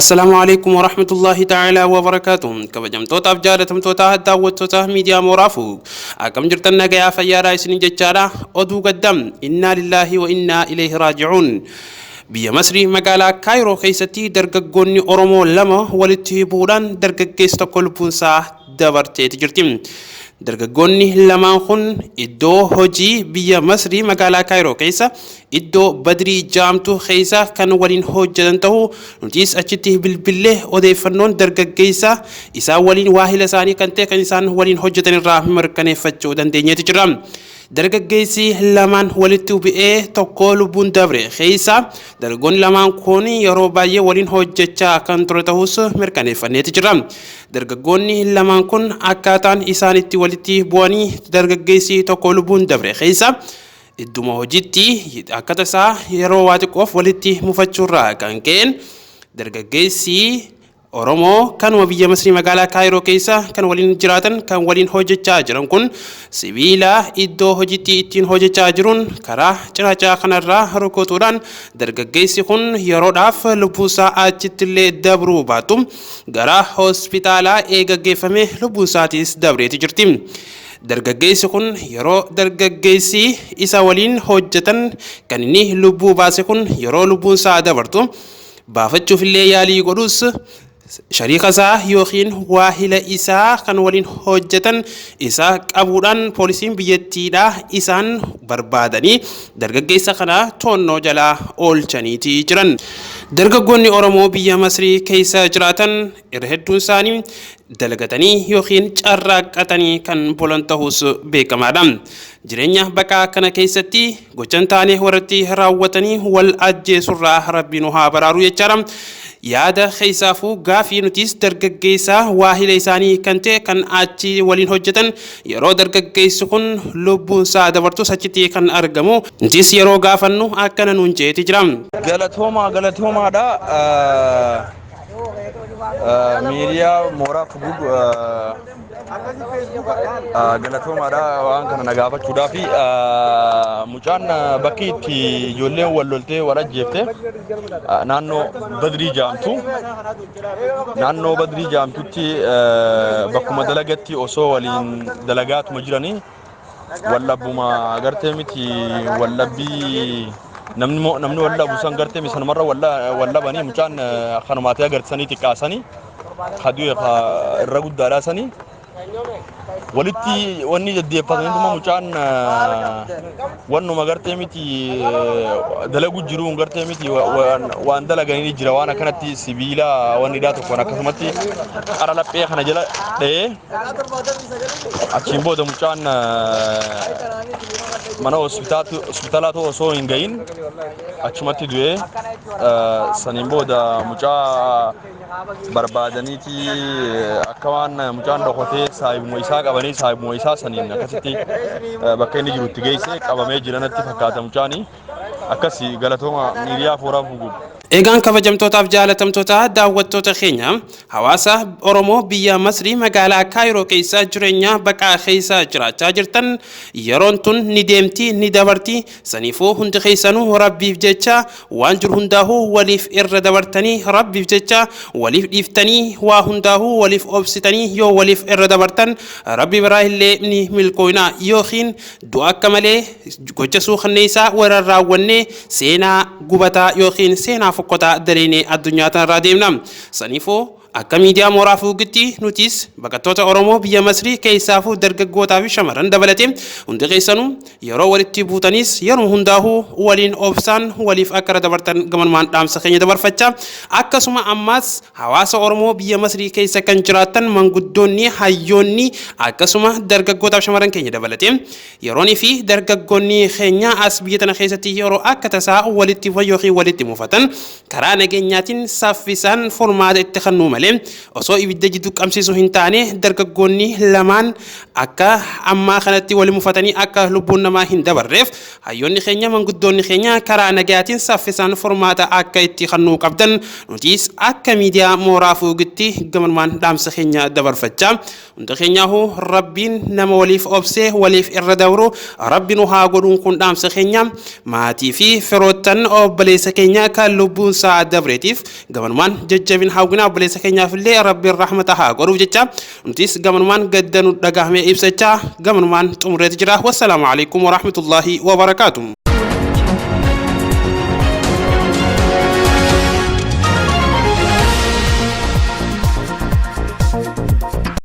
السلام عليكم ورحمة الله تعالى وبركاته. كبجمتوتا بجالتمتوتا دعوتوتا ميديا مرافو أكم جرتنا جاء فيارا سنين جتشارا أدو قدام إنا لله وإنا إليه راجعون. بيا مصري مقالا كايرو خيستي درققوني أورمو لما والتهبولان درققيستا كولبونسا دبرتي تجرتين. dargaggoonni lamaan kun iddoo hojii biyya Masrii magaalaa Kaayiroo keessa iddoo Badrii jaamtu keessa kan waliin hojjetan ta'uu nutis achitti bilbilee odeeffannoon dargaggeessa isaa waliin waahila isaanii kan ta'e kan isaan waliin hojjetan irraa mirkaneeffachuu dandeenyeeti jira. dargaggeessi lamaan walitti bu'ee tokko lubbuun dabre keessa dargaggoonni lamaan kun yeroo baay'ee waliin hojjechaa kan ture ta'us mirkaneeffanneeti jira. dargaggoonni lamaan kun akkaataan isaanitti walitti bu'anii dargaggeessi tokko lubbuun dabre keessa idduma hojiitti akka tasaa yeroo waa xiqqoof walitti mufachuurraa kan ka'een dargaggeessi Oromoo kanuma biyya Masrii magaalaa Kaayiroo keessa kan waliin jiraatan kan waliin hojjechaa jiran kun sibiila iddoo hojiitti ittiin hojjechaa jiruun karaa cinaachaa kanarraa rukutuudhaan dargaggeessi kun yeroodhaaf lubbuusaa achittillee dabruu baatu gara hospitaalaa eegaggeeffame lubbuusaatis dabreeti jirti. dargaggeessi kun yeroo dargaggeessi isa waliin hojjetan kan inni lubbuu baase kun yeroo lubbuusaa dabartu baafachuuf illee yaalii godhus shariika isaa yookiin waahila isaa kan waliin hojjetan isa qabuudhaan poolisiin biyyattiidhaa isaan barbaadanii dargaggeessa kana to'annoo jalaa oolchaniiti jiran. dargaggoonni Oromoo biyya Masrii keessa jiraatan irra hedduun isaanii dalagatanii yookiin carraaqatanii kan bulan ta'us beekamaadha. jireenya baqaa kana keessatti gochaan taane warratti raawwatanii wal ajjeesurraa rabbiin haa baraaru jechaadha. yaada keessaafu gaafii nutis dargaggeessa waahila isaanii kan ta'e kan achi waliin hojjetan yeroo dargaggeessi kun lubbuunsaa dabartus achitti kan argamu nutis yeroo gaafannu akkana nuun jeeti jira. galatoomaadha miidiyaa mooraa fugug galatoomaadha waan kana nagaafachuudhaa fi mucaan bakki itti ijoolleen wal loltee wal ajjeefte naannoo Badrii jaamtutti bakkuma dalagatti osoo waliin dalagaatuma jiranii wallabbuma agartee miti wallabbii namni wallabu san gartee misanumarra wallabanii mucaan kanumaatee agarsiisanii xiqqaasanii kaduu irra guddaadhaa sanii walitti wanni jaddeeffataniituma mucaan wannuma gartee miti dalagu jiruun gartee miti waan dalaganii jira waan akkanatti sibiila wanni dhaa tokkoon akkasumatti qara laphee kana jala dha'ee achiin booda mucaan mana hospitaalaa osoo hin gahin achumatti du'ee saniin booda mucaa barbaadaniiti akka waan mucaan dhokatee saayibuma isaa qabanii saayibuma isaa saniin akkasitti bakka inni jirutti geesse qabamee jiranatti fakkaata mucaanii akkasi galatooma miidiyaa fooraan fuguu. eegaan kabajamtootaaf jaalatamtoota daawwattoota keenya hawaasa Oromoo biyya Masrii magaalaa Kaayiroo keessa jireenya baqaa keessa jiraachaa jirtan yeroon tun ni deemti ni dabarti saniifuu hundi keessanuu rabbiif jecha waan jiru hundaa'uu waliif irra dabartanii rabbiif jecha waliif dhiiftanii waa hundaa'uu waliif obsitanii yoo waliif irra dabartan rabbi biraa illee ni milkooyna yookiin du'a akka malee gocha suukanneessaa warra raawwannee seenaa gubataa yookiin seenaa fokkota dareene addunyaa tanarraa deemna. saniifuu akka miidiyaa mooraa fuugitti nutis baqattoota Oromoo biyya Masrii keessaafuu dargaggootaa fi shamarran dabalatee hundi keessanuu yeroo walitti buutanis yeroo hundaa'uu waliin obsaan waliif akka dabartan gamanumaan dhaamsa keenya dabarfachaa akkasuma ammas hawaasa Oromoo biyya Masrii keessa kan jiraatan manguddoonni hayyoonni akkasuma dargaggootaa fi shamarran keenya dabalatee yeroonii fi dargaggoonni keenya as biyya tana keessatti yeroo akka tasaa walitti yookiin walitti mufatan karaa nageenyaatiin saffisaan furmaata itti kennuu malee malee osoo ibidda jidduu qabsiisu hin taane dargaggoonni lamaan akka ammaa kanatti wal mufatanii akka lubbuun namaa hin dabarreef hayyoonni keenya manguddoonni keenya karaa nagayaatiin saffisaan furmaata akka itti kennuu qabdan nutis akka miidiyaa mooraa fuugitti gamanmaan dhaamsa keenya dabarfachaa hunda keenyaahu rabbiin nama waliif obsee waliif irra dawru rabbiin haa godhuun kun dhaamsa keenya maatii fi firoottan obboleessa keenya kan lubbuun isaa dabreetiif gamanmaan jajjabin hawwina obboleessa keenyaaf illee rabbiin rahmata haa godhuuf jecha nutis gamanmaan gaddanu dhagahame ibsachaa gamanmaan xumureeti jira. Wassalaamu alaikum wa rahmatullahi wa barakatuh.